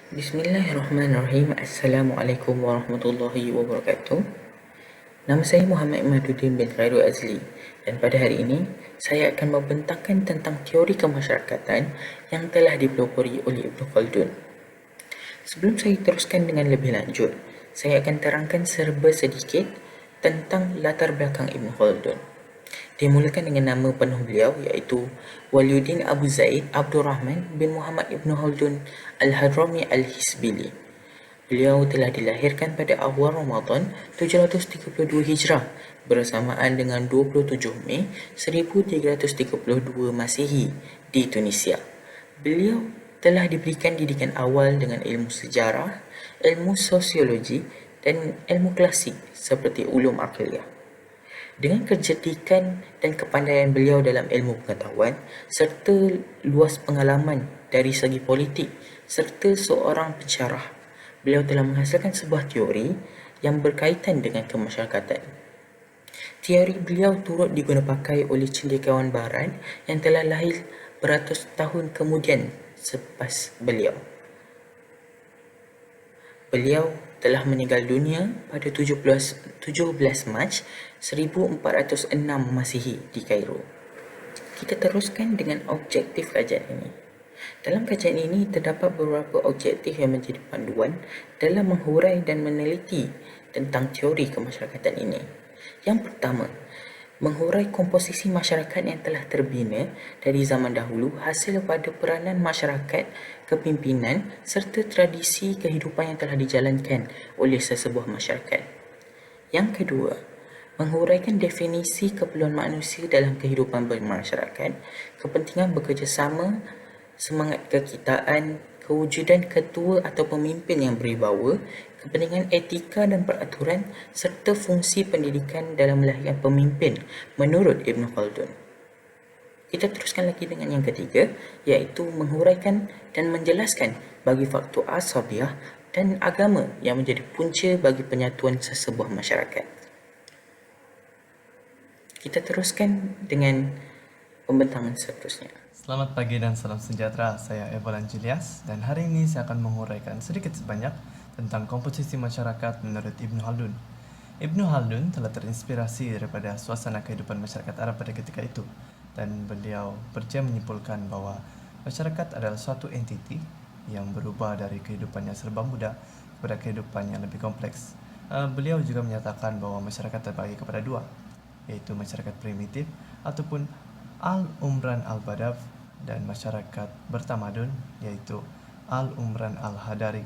Bismillahirrahmanirrahim. Assalamualaikum warahmatullahi wabarakatuh. Nama saya Muhammad Imaduddin bin Khairul Azli dan pada hari ini saya akan membentangkan tentang teori kemasyarakatan yang telah dipelopori oleh Ibn Khaldun. Sebelum saya teruskan dengan lebih lanjut, saya akan terangkan serba sedikit tentang latar belakang Ibn Khaldun. Dimulakan dengan nama penuh beliau iaitu Waliuddin Abu Zaid Abdul Rahman bin Muhammad Ibn Khaldun Al-Hadrami Al-Hisbili. Beliau telah dilahirkan pada awal Ramadan 732 Hijrah bersamaan dengan 27 Mei 1332 Masihi di Tunisia. Beliau telah diberikan didikan awal dengan ilmu sejarah, ilmu sosiologi dan ilmu klasik seperti ulum aqliyah. Dengan kecerdikan dan kepandaian beliau dalam ilmu pengetahuan serta luas pengalaman dari segi politik serta seorang pensyarah, beliau telah menghasilkan sebuah teori yang berkaitan dengan kemasyarakatan. Teori beliau turut diguna pakai oleh cendekiawan barat yang telah lahir beratus tahun kemudian selepas beliau. Beliau telah meninggal dunia pada 17 Mac 1406 Masihi di Kairo. Kita teruskan dengan objektif kajian ini. Dalam kajian ini terdapat beberapa objektif yang menjadi panduan dalam menghurai dan meneliti tentang teori kemasyarakatan ini. Yang pertama, menghurai komposisi masyarakat yang telah terbina dari zaman dahulu hasil pada peranan masyarakat, kepimpinan serta tradisi kehidupan yang telah dijalankan oleh sesebuah masyarakat. Yang kedua, menghuraikan definisi keperluan manusia dalam kehidupan bermasyarakat, kepentingan bekerjasama, semangat kekitaan, kewujudan ketua atau pemimpin yang berwibawa, kepentingan etika dan peraturan serta fungsi pendidikan dalam melahirkan pemimpin menurut Ibn Khaldun. Kita teruskan lagi dengan yang ketiga, iaitu menghuraikan dan menjelaskan bagi faktor asabiah dan agama yang menjadi punca bagi penyatuan sesebuah masyarakat. Kita teruskan dengan pembentangan seterusnya. Selamat pagi dan salam sejahtera, saya Evolan Julius dan hari ini saya akan menguraikan sedikit sebanyak tentang komposisi masyarakat menurut Ibn Khaldun. Ibn Khaldun telah terinspirasi daripada suasana kehidupan masyarakat Arab pada ketika itu dan beliau berjaya menyimpulkan bahawa masyarakat adalah suatu entiti yang berubah dari kehidupan yang serba mudah kepada kehidupan yang lebih kompleks. Beliau juga menyatakan bahawa masyarakat terbagi kepada dua, iaitu masyarakat primitif ataupun Al-Umran Al-Badaf dan masyarakat bertamadun iaitu Al-Umran Al-Hadari.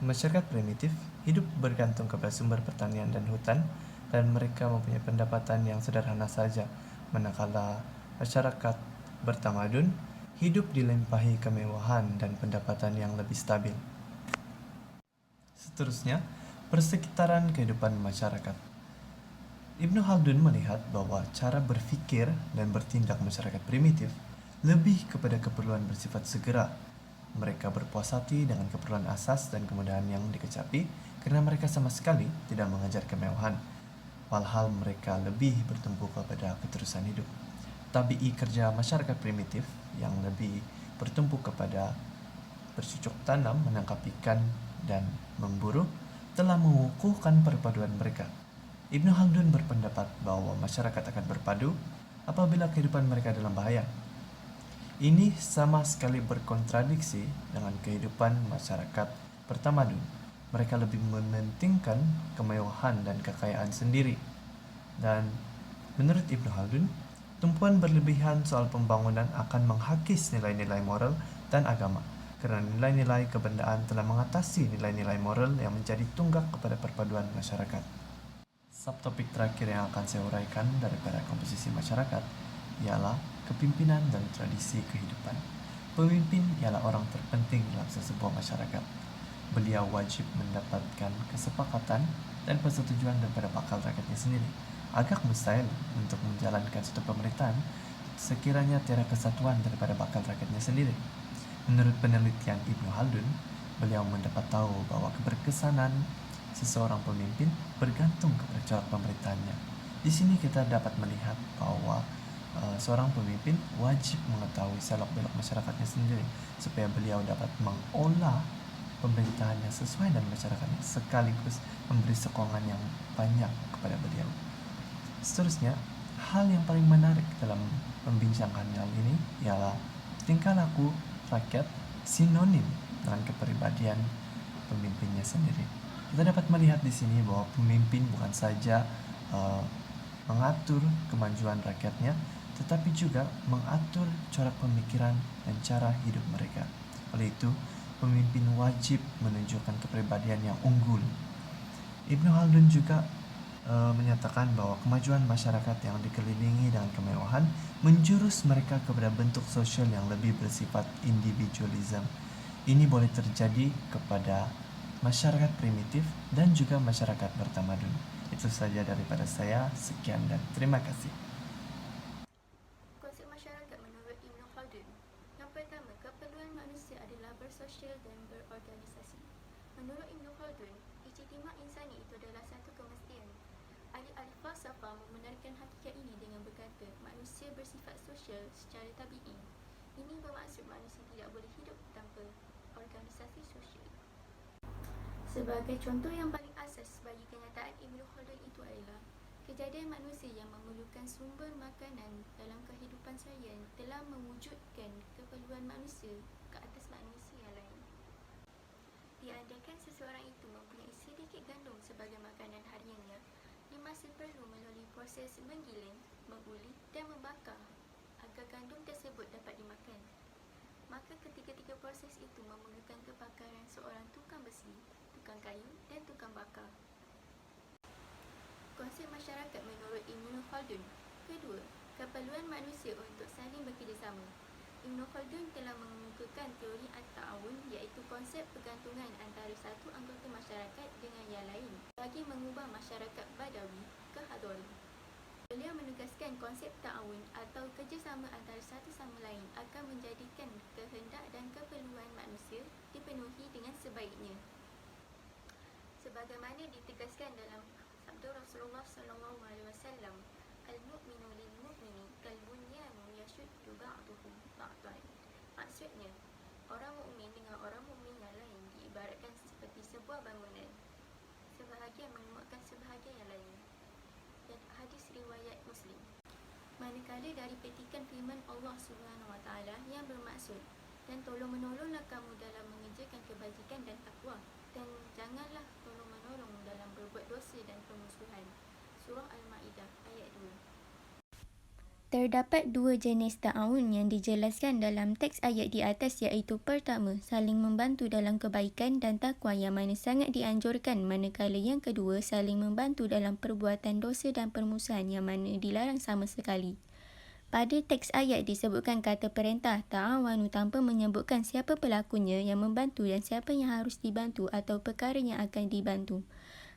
Masyarakat primitif hidup bergantung kepada sumber pertanian dan hutan dan mereka mempunyai pendapatan yang sederhana saja, manakala masyarakat bertamadun hidup dilimpahi kemewahan dan pendapatan yang lebih stabil. Seterusnya, persekitaran kehidupan masyarakat. Ibn Khaldun melihat bahawa cara berfikir dan bertindak masyarakat primitif lebih kepada keperluan bersifat segera. Mereka berpuas hati dengan keperluan asas dan kemudahan yang dikecapi kerana mereka sama sekali tidak mengejar kemewahan, walhal mereka lebih bertumpu kepada keterusan hidup. Tabi'i kerja masyarakat primitif yang lebih bertumpu kepada bercocok tanam, menangkap ikan dan memburu telah mengukuhkan perpaduan mereka. Ibn Khaldun berpendapat bahawa masyarakat akan berpadu apabila kehidupan mereka dalam bahaya. Ini sama sekali berkontradiksi dengan kehidupan masyarakat bertamadun. Mereka lebih mementingkan kemewahan dan kekayaan sendiri. Dan menurut Ibn Khaldun, tumpuan berlebihan soal pembangunan akan menghakis nilai-nilai moral dan agama kerana nilai-nilai kebendaan telah mengatasi nilai-nilai moral yang menjadi tunggak kepada perpaduan masyarakat. Subtopik terakhir yang akan saya uraikan daripada komposisi masyarakat ialah kepimpinan dan tradisi kehidupan. Pemimpin ialah orang terpenting dalam sesebuah masyarakat. Beliau wajib mendapatkan kesepakatan dan persetujuan daripada bakal rakyatnya sendiri. Agak mustahil untuk menjalankan suatu pemerintahan sekiranya tiada kesatuan daripada bakal rakyatnya sendiri. Menurut penelitian Ibn Khaldun, beliau mendapat tahu bahawa keberkesanan seseorang pemimpin bergantung kepada cara pemerintahannya. Di sini kita dapat melihat bahawa seorang pemimpin wajib mengetahui selok-belok masyarakatnya sendiri supaya beliau dapat mengolah pemerintahannya sesuai dengan masyarakatnya sekaligus memberi sokongan yang banyak kepada beliau. Seterusnya, hal yang paling menarik dalam membincangkan hal ini ialah tingkah laku rakyat sinonim dengan kepribadian pemimpinnya sendiri. Kita dapat melihat di sini bahwa pemimpin bukan saja mengatur kemajuan rakyatnya, tetapi juga mengatur corak pemikiran dan cara hidup mereka. Oleh itu, pemimpin wajib menunjukkan kepribadian yang unggul. Ibnu Khaldun juga menyatakan bahwa kemajuan masyarakat yang dikelilingi dengan kemewahan menjurus mereka kepada bentuk sosial yang lebih bersifat individualism. Ini boleh terjadi kepada masyarakat primitif dan juga masyarakat bertamadun. Itu saja daripada saya. Sekian dan terima kasih. Konsep masyarakat menurut Ibn Khaldun. Yang pertama, keperluan manusia adalah bersosial dan berorganisasi. Menurut Ibn Khaldun, ijtima' insani itu adalah satu kemestian. Ahli-ahli falsafah membenarkan hakikat ini dengan berkata manusia bersifat sosial secara tabi'i. Ini bermaksud manusia tidak boleh hidup tanpa organisasi sosial. Sebagai contoh yang paling asas bagi kenyataan Ibn Khaldun itu adalah kejadian manusia yang memerlukan sumber makanan dalam kehidupan seharian telah mewujudkan keperluan manusia ke atas manusia yang lain. Diandaikan seseorang itu mempunyai sedikit gandum sebagai makanan hariannya, dia masih perlu melalui proses menggiling, menguli dan membakar agar gandum tersebut dapat dimakan. Maka ketiga-tiga proses itu memerlukan kepakaran seorang tukang besi, tukang kayu dan tukang bakar. Konsep masyarakat menurut Ibn Khaldun. Kedua, keperluan manusia untuk saling bekerjasama. Ibn Khaldun telah mengemukakan teori at-ta'awun iaitu konsep pergantungan antara satu anggota masyarakat dengan yang lain bagi mengubah masyarakat Badawi ke Hadori. Beliau menegaskan konsep ta'awun atau kerjasama antara satu sama lain akan menjadikan kehendak dan keperluan manusia dipenuhi dengan sebaiknya. Sebagaimana ditegaskan dalam sabda Rasulullah SAW, al-mu'minu lil-mu'mini kal-bunyanu yashuddu ba'duhu ba'dan. Maksudnya, orang mukmin dengan orang mukmin yang lain diibaratkan seperti sebuah bangunan, sebahagian menguatkan sebahagian yang lain. Dan hadis riwayat Muslim. Manakala dari petikan firman Allah SWT yang bermaksud, dan tolong-menolonglah kamu dalam mengerjakan kebajikan dan takwa, dan janganlah tolong-menolong dalam berbuat dosa dan permusuhan. Surah Al-Ma'idah ayat 2. Terdapat dua jenis ta'awun yang dijelaskan dalam teks ayat di atas iaitu pertama, saling membantu dalam kebaikan dan takwa yang mana sangat dianjurkan, manakala yang kedua, saling membantu dalam perbuatan dosa dan permusuhan yang mana dilarang sama sekali. Pada teks ayat disebutkan kata perintah ta'awanu tanpa menyebutkan siapa pelakunya yang membantu dan siapa yang harus dibantu atau perkara yang akan dibantu.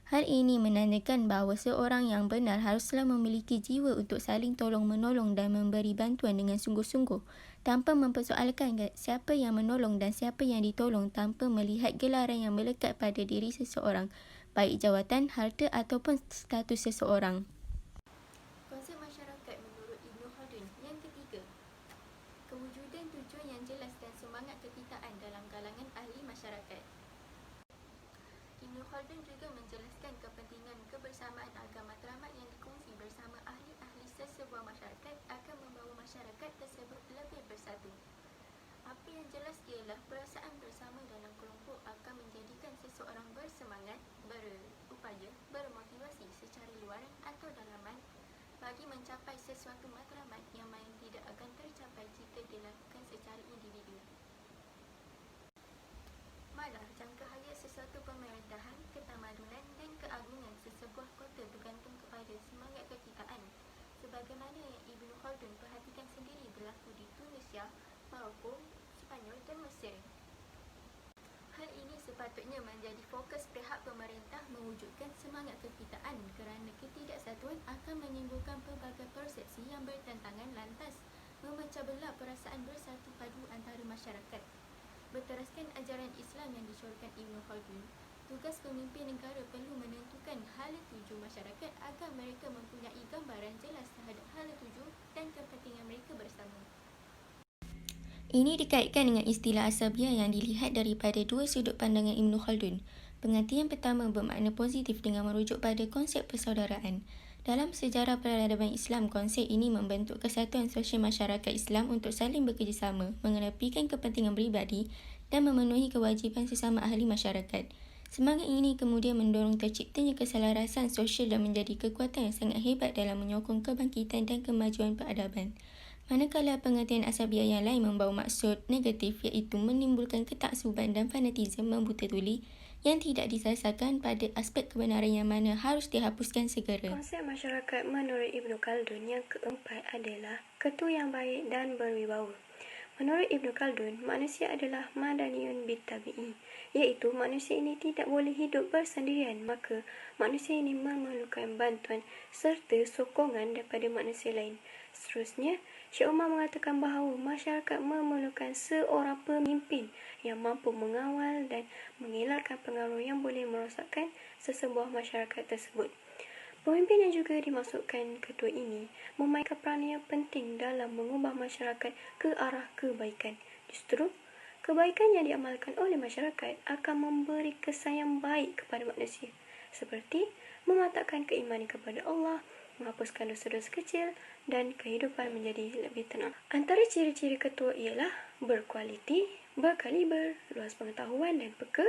Hal ini menandakan bahawa seorang yang benar haruslah memiliki jiwa untuk saling tolong-menolong dan memberi bantuan dengan sungguh-sungguh, tanpa mempersoalkan siapa yang menolong dan siapa yang ditolong, tanpa melihat gelaran yang melekat pada diri seseorang, baik jawatan, harta ataupun status seseorang. Konsep masyarakat menurut Ibn Khaldun. Yang ketiga, kewujudan tujuan yang jelas dan semangat kekitaan dalam kalangan ahli masyarakat. Ibn Khaldun juga menjelaskan kepentingan kebersamaan agar matlamat yang dikongsi bersama ahli-ahli sesebuah masyarakat akan membawa masyarakat tersebut lebih bersatu. Apa yang jelas ialah perasaan bersama dalam kelompok akan menjadikan seseorang bersemangat, berupaya, bermotivasi secara luaran atau dalaman bagi mencapai sesuatu matlamat yang mana tidak akan tercapai jika dilakukan secara individu. Malah jangka hayat sesuatu pemerintahan, ketamadunan dan keagungan sesebuah kota bergantung kepada semangat kekitaan, sebagaimana yang Ibn Khaldun perhatikan sendiri berlaku di Tunisia, Maroko, Sepanyol dan Mesir. Hal ini sepatutnya menjadi fokus pihak pemerintah mewujudkan semangat kekitaan kerana ketidaksatuan akan menimbulkan pelbagai persepsi yang bertentangan lantas memecah belah perasaan bersatu padu antara masyarakat. Berteraskan ajaran Islam yang disyorkan Ibn Khaldun, Tugas pemimpin negara perlu menentukan hala tuju masyarakat agar mereka mempunyai gambaran jelas terhadap hala tuju dan kepentingan mereka bersama. Ini dikaitkan dengan istilah asabiah yang dilihat daripada dua sudut pandangan Ibn Khaldun. Pengertian pertama bermakna positif dengan merujuk pada konsep persaudaraan. Dalam sejarah peradaban Islam, konsep ini membentuk kesatuan sosial masyarakat Islam untuk saling bekerjasama, mengedepankan kepentingan peribadi dan memenuhi kewajipan sesama ahli masyarakat. Semangat ini kemudian mendorong terciptanya keselarasan sosial dan menjadi kekuatan yang sangat hebat dalam menyokong kebangkitan dan kemajuan peradaban. Manakala pengertian asabiah yang lain membawa maksud negatif iaitu menimbulkan ketaksuban dan fanatisme membuta tuli yang tidak disasarkan pada aspek kebenaran yang mana harus dihapuskan segera. Konsep masyarakat menurut Ibn Khaldun yang keempat adalah ketua yang baik dan berwibawa. Menurut Ibn Khaldun, manusia adalah madaniyun bitabi'i, iaitu manusia ini tidak boleh hidup bersendirian, maka manusia ini memerlukan bantuan serta sokongan daripada manusia lain. Seterusnya, Syekh Umar mengatakan bahawa masyarakat memerlukan seorang pemimpin yang mampu mengawal dan mengelakkan pengaruh yang boleh merosakkan sesebuah masyarakat tersebut. Pemimpin yang juga dimaksudkan ketua ini memainkan peranan yang penting dalam mengubah masyarakat ke arah kebaikan. Justru, kebaikan yang diamalkan oleh masyarakat akan memberi kesan yang baik kepada manusia, seperti memantapkan keimanan kepada Allah, menghapuskan dosa-dosa kecil dan kehidupan menjadi lebih tenang. Antara ciri-ciri ketua ialah berkualiti, berkaliber, luas pengetahuan dan peka,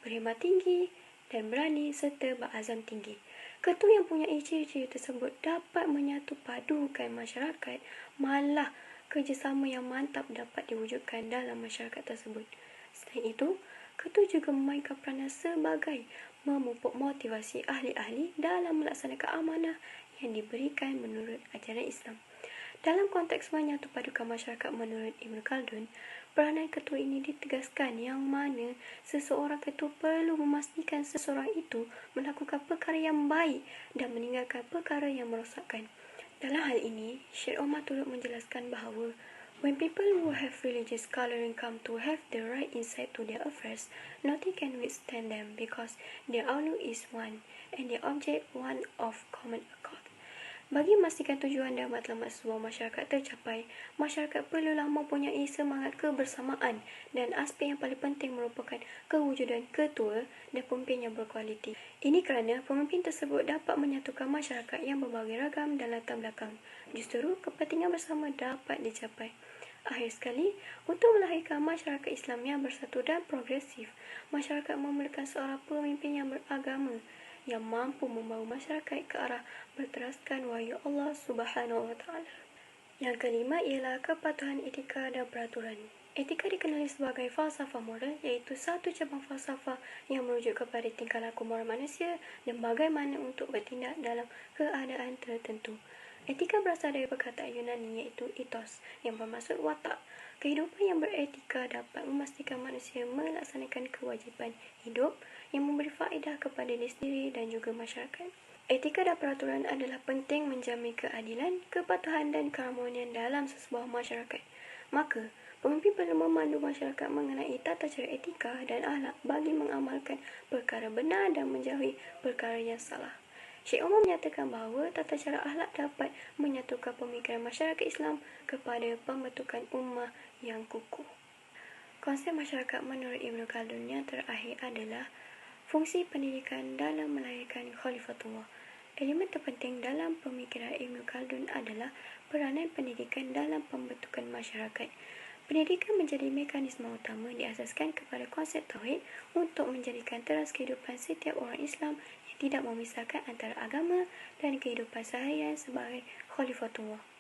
berhemat tinggi dan berani serta berazam tinggi. Ketua yang mempunyai ciri-ciri tersebut dapat menyatu padukan masyarakat, malah kerjasama yang mantap dapat diwujudkan dalam masyarakat tersebut. Selain itu, ketua juga memainkan peranan sebagai memupuk motivasi ahli-ahli dalam melaksanakan amanah yang diberikan menurut ajaran Islam. Dalam konteks menyatu padukan masyarakat menurut Ibn Khaldun, peranan ketua ini ditegaskan yang mana seseorang ketua perlu memastikan seseorang itu melakukan perkara yang baik dan meninggalkan perkara yang merosakkan. Dalam hal ini, Syekh Omar turut menjelaskan bahawa when people who have religious coloring come to have the right insight to their affairs, nothing can withstand them because their outlook is one and their object one of common accord. Bagi memastikan tujuan dan matlamat sebuah masyarakat tercapai, masyarakat perlulah mempunyai semangat kebersamaan dan aspek yang paling penting merupakan kewujudan ketua dan pemimpin yang berkualiti. Ini kerana pemimpin tersebut dapat menyatukan masyarakat yang berbagai ragam dan latar belakang. Justru, kepentingan bersama dapat dicapai. Akhir sekali, untuk melahirkan masyarakat Islam yang bersatu dan progresif, masyarakat memerlukan seorang pemimpin yang beragama, yang mampu membawa masyarakat ke arah berteraskan wahyu Allah Subhanahu wa Ta'ala. Yang kelima ialah kepatuhan etika dan peraturan. Etika dikenali sebagai falsafah moral, iaitu satu cabang falsafah yang merujuk kepada tingkah laku moral manusia dan bagaimana untuk bertindak dalam keadaan tertentu. Etika berasal dari perkataan Yunani iaitu ethos, yang bermaksud watak. Kehidupan yang beretika dapat memastikan manusia melaksanakan kewajipan hidup yang memberi faedah kepada diri sendiri dan juga masyarakat. Etika dan peraturan adalah penting menjamin keadilan, kepatuhan dan keharmonian dalam sebuah masyarakat. Maka, pemimpin perlu memandu masyarakat mengenai tata cara etika dan akhlak bagi mengamalkan perkara benar dan menjauhi perkara yang salah. Syekh Umar menyatakan bahawa tata cara akhlak dapat menyatukan pemikiran masyarakat Islam kepada pembentukan ummah yang kukuh. Konsep masyarakat menurut Ibn Khaldun yang terakhir adalah fungsi pendidikan dalam melahirkan Khalifatullah. Elemen terpenting dalam pemikiran Ibn Khaldun adalah peranan pendidikan dalam pembentukan masyarakat. Pendidikan menjadi mekanisme utama diasaskan kepada konsep tauhid untuk menjadikan teras kehidupan setiap orang Islam yang tidak memisahkan antara agama dan kehidupan seharian sebagai Khalifatullah.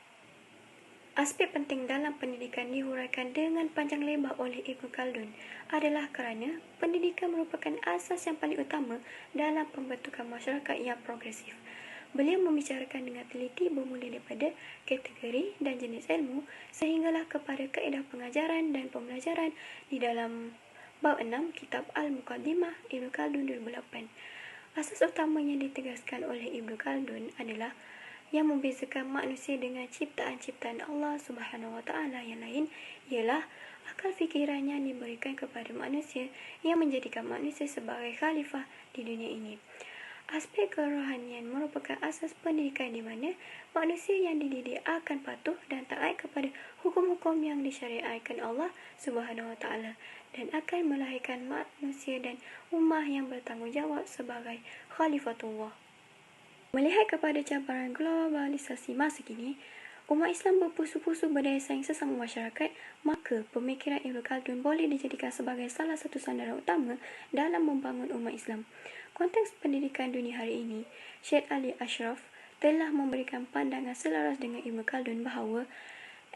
Aspek penting dalam pendidikan dihuraikan dengan panjang lebar oleh Ibn Khaldun adalah kerana pendidikan merupakan asas yang paling utama dalam pembentukan masyarakat yang progresif. Beliau membicarakan dengan teliti bermula daripada kategori dan jenis ilmu sehinggalah kepada kaedah pengajaran dan pembelajaran di dalam bab 6 kitab Al-Muqaddimah Ibn Khaldun 2008. Asas utama yang ditegaskan oleh Ibn Khaldun adalah yang membezakan manusia dengan ciptaan-ciptaan Allah Subhanahu wa Ta'ala yang lain ialah akal fikiran yang diberikan kepada manusia yang menjadikan manusia sebagai khalifah di dunia ini. Aspek kerohanian merupakan asas pendidikan di mana manusia yang dididik akan patuh dan taat kepada hukum-hukum yang disyariatkan Allah Subhanahu Wa Taala dan akan melahirkan manusia dan ummah yang bertanggungjawab sebagai khalifatullah. Melihat kepada cabaran globalisasi masa kini, umat Islam berpusu-pusu berdaya saing sesama masyarakat, maka pemikiran Ibnu Khaldun boleh dijadikan sebagai salah satu sandaran utama dalam membangun umat Islam. Konteks pendidikan dunia hari ini, Syed Ali Ashraf telah memberikan pandangan selaras dengan Ibnu Khaldun bahawa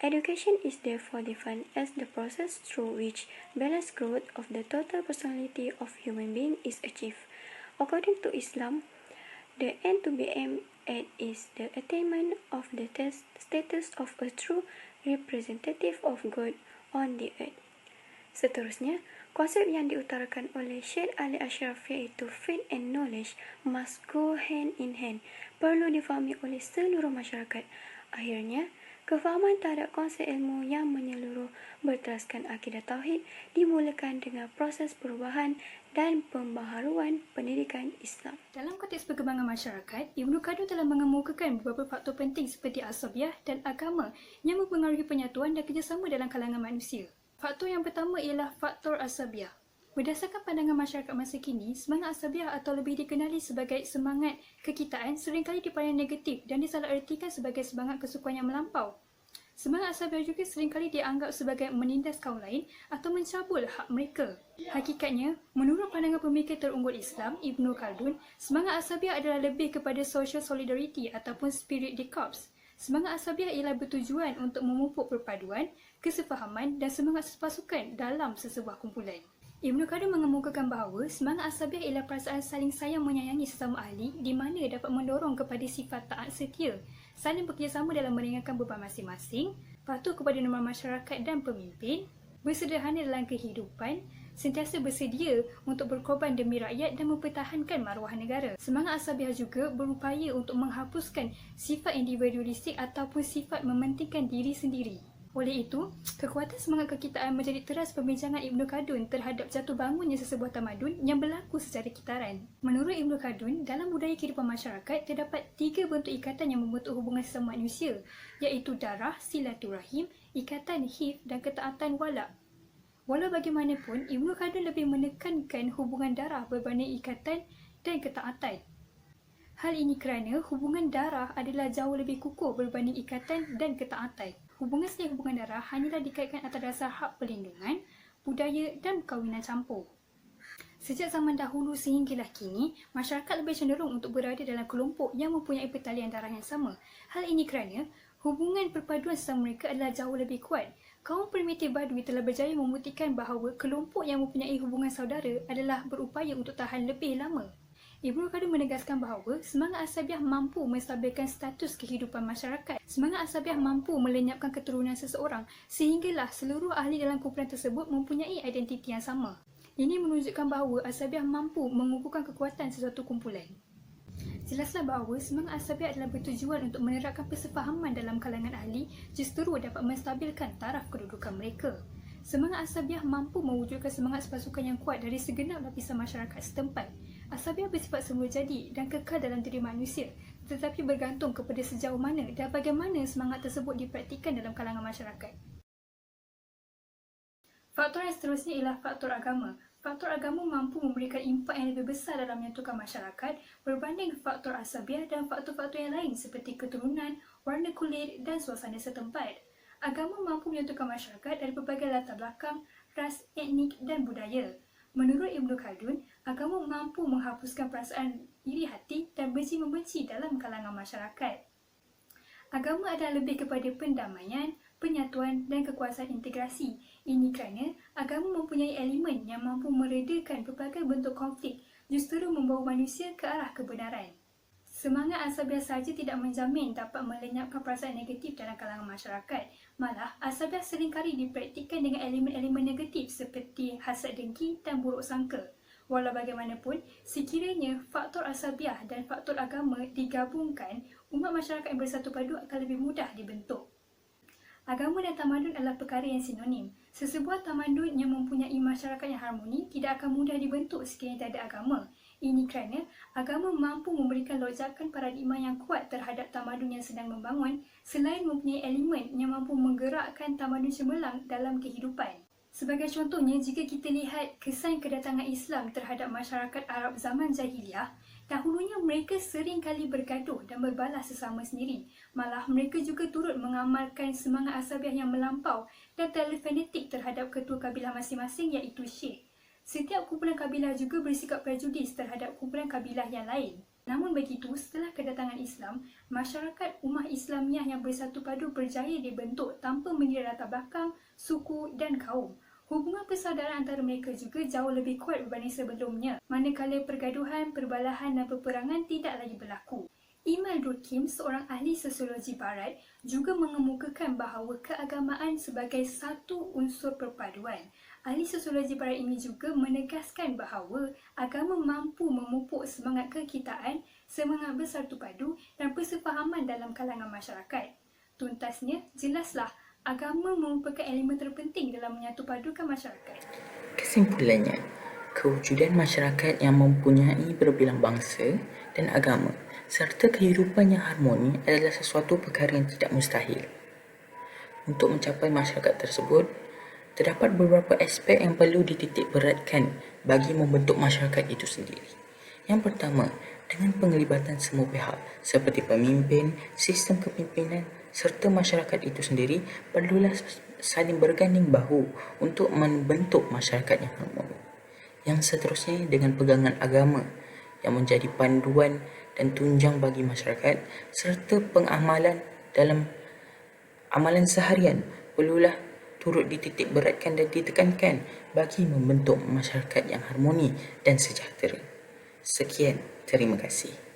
education is therefore defined as the process through which balanced growth of the total personality of human being is achieved. According to Islam, the end to be aimed at is the attainment of the status of a true representative of God on the earth. Seterusnya, konsep yang diutarakan oleh Syed Ali Ashraf iaitu faith and knowledge must go hand in hand perlu difahami oleh seluruh masyarakat. Akhirnya, kefahaman terhadap konsep ilmu yang menyeluruh berteraskan akidah tauhid dimulakan dengan proses perubahan dan pembaharuan pendidikan Islam. Dalam konteks perkembangan masyarakat, Ibnu Khaldun telah mengemukakan beberapa faktor penting seperti asabiah dan agama yang mempengaruhi penyatuan dan kerjasama dalam kalangan manusia. Faktor yang pertama ialah faktor asabiah. Berdasarkan pandangan masyarakat masa kini, semangat asabiah atau lebih dikenali sebagai semangat kekitaan seringkali dipandang negatif dan disalahertikan sebagai semangat kesukuan yang melampau. Semangat asabiah juga seringkali dianggap sebagai menindas kaum lain atau mencabul hak mereka. Hakikatnya, menurut pandangan pemikir terunggul Islam, Ibnu Khaldun, semangat asabiah adalah lebih kepada social solidarity ataupun spirit de corps. Semangat asabiah ialah bertujuan untuk memupuk perpaduan, kesefahaman dan semangat sepasukan dalam sesebuah kumpulan. Ibnu Khaldun mengemukakan bahawa semangat asabiah ialah perasaan saling sayang menyayangi sesama ahli di mana dapat mendorong kepada sifat taat setia, saling bekerjasama dalam meringankan beban masing-masing, patuh kepada norma masyarakat dan pemimpin, bersederhana dalam kehidupan, sentiasa bersedia untuk berkorban demi rakyat dan mempertahankan maruah negara. Semangat asabiah juga berupaya untuk menghapuskan sifat individualistik ataupun sifat mementingkan diri sendiri. Oleh itu, kekuatan semangat kekitaan menjadi teras perbincangan Ibnu Khaldun terhadap jatuh bangunnya sesebuah tamadun yang berlaku secara kitaran. Menurut Ibnu Khaldun, dalam budaya kehidupan masyarakat terdapat 3 bentuk ikatan yang membentuk hubungan sesama manusia, iaitu darah, silaturahim, ikatan hif dan ketaatan wala'. Walau bagaimanapun, Ibnu Khaldun lebih menekankan hubungan darah berbanding ikatan dan ketaatan. Hal ini kerana hubungan darah adalah jauh lebih kukuh berbanding ikatan dan ketaatan. Hubungan selain hubungan darah hanyalah dikaitkan atas dasar hak perlindungan, budaya dan perkahwinan campur. Sejak zaman dahulu sehinggalah kini, masyarakat lebih cenderung untuk berada dalam kelompok yang mempunyai pertalian darah yang sama. Hal ini kerana hubungan perpaduan sesama mereka adalah jauh lebih kuat. Kaum primitif Badui telah berjaya membuktikan bahawa kelompok yang mempunyai hubungan saudara adalah berupaya untuk tahan lebih lama. Ibnu Khaldun menegaskan bahawa semangat asabiah mampu menstabilkan status kehidupan masyarakat. Semangat asabiah mampu melenyapkan keturunan seseorang sehinggalah seluruh ahli dalam kumpulan tersebut mempunyai identiti yang sama. Ini menunjukkan bahawa asabiah mampu mengukuhkan kekuatan sesuatu kumpulan. Jelaslah bahawa semangat asabiah adalah bertujuan untuk menerapkan persefahaman dalam kalangan ahli justru dapat menstabilkan taraf kedudukan mereka. Semangat asabiah mampu mewujudkan semangat sepasukan yang kuat dari segenap lapisan masyarakat setempat. Asabiah bersifat semula jadi dan kekal dalam diri manusia, tetapi bergantung kepada sejauh mana dan bagaimana semangat tersebut dipraktikkan dalam kalangan masyarakat. Faktor yang seterusnya ialah faktor agama. Faktor agama mampu memberikan impak yang lebih besar dalam menyatukan masyarakat berbanding faktor asabiah dan faktor-faktor yang lain seperti keturunan, warna kulit dan suasana setempat. Agama mampu menyatukan masyarakat dari berbagai latar belakang, ras, etnik dan budaya. Menurut Ibnu Khaldun, agama mampu menghapuskan perasaan iri hati dan benci-membenci dalam kalangan masyarakat. Agama adalah lebih kepada pendamaian, penyatuan dan kekuasaan integrasi. Ini kerana agama mempunyai elemen yang mampu meredakan pelbagai bentuk konflik, justru membawa manusia ke arah kebenaran. Semangat asabiah sahaja tidak menjamin dapat melenyapkan perasaan negatif dalam kalangan masyarakat. Malah, asabiah seringkali dipraktikkan dengan elemen-elemen negatif seperti hasad dengki dan buruk sangka. Walau bagaimanapun, sekiranya faktor asabiah dan faktor agama digabungkan, umat masyarakat yang bersatu padu akan lebih mudah dibentuk. Agama dan tamadun adalah perkara yang sinonim. Sesebuah tamadun yang mempunyai masyarakat yang harmoni tidak akan mudah dibentuk sekiranya tiada agama. Ini kerana agama mampu memberikan lonjakan paradigma yang kuat terhadap tamadun yang sedang membangun selain mempunyai elemen yang mampu menggerakkan tamadun cemerlang dalam kehidupan. Sebagai contohnya, jika kita lihat kesan kedatangan Islam terhadap masyarakat Arab zaman jahiliah, dahulunya mereka sering kali bergaduh dan berbalas sesama sendiri. Malah mereka juga turut mengamalkan semangat asabiah yang melampau dan terlalu fanatik terhadap ketua kabilah masing-masing iaitu Syekh. Setiap kumpulan kabilah juga bersikap prejudis terhadap kumpulan kabilah yang lain. Namun begitu, setelah kedatangan Islam, masyarakat ummah Islamiah yang bersatu padu berjaya dibentuk tanpa mengira latar belakang, suku dan kaum. Hubungan persaudaraan antara mereka juga jauh lebih kuat berbanding sebelumnya, manakala pergaduhan, perbalahan dan peperangan tidak lagi berlaku. Imal Durkheim, seorang ahli sosiologi barat, juga mengemukakan bahawa keagamaan sebagai satu unsur perpaduan. Ahli sosiologi barat ini juga menegaskan bahawa agama mampu memupuk semangat kekitaan, semangat bersatu padu dan persefahaman dalam kalangan masyarakat. Tuntasnya, jelaslah agama merupakan elemen terpenting dalam menyatu padukan masyarakat. Kesimpulannya, kewujudan masyarakat yang mempunyai berbilang bangsa dan agama serta kehidupan yang harmoni adalah sesuatu perkara yang tidak mustahil. Untuk mencapai masyarakat tersebut, terdapat beberapa aspek yang perlu dititik beratkan bagi membentuk masyarakat itu sendiri. Yang pertama, dengan penglibatan semua pihak seperti pemimpin, sistem kepimpinan serta masyarakat itu sendiri perlulah saling berganding bahu untuk membentuk masyarakat yang harmoni. Yang seterusnya, dengan pegangan agama yang menjadi panduan dan tunjang bagi masyarakat serta pengamalan dalam amalan seharian perlulah turut dititik beratkan dan ditekankan bagi membentuk masyarakat yang harmoni dan sejahtera. Sekian, terima kasih.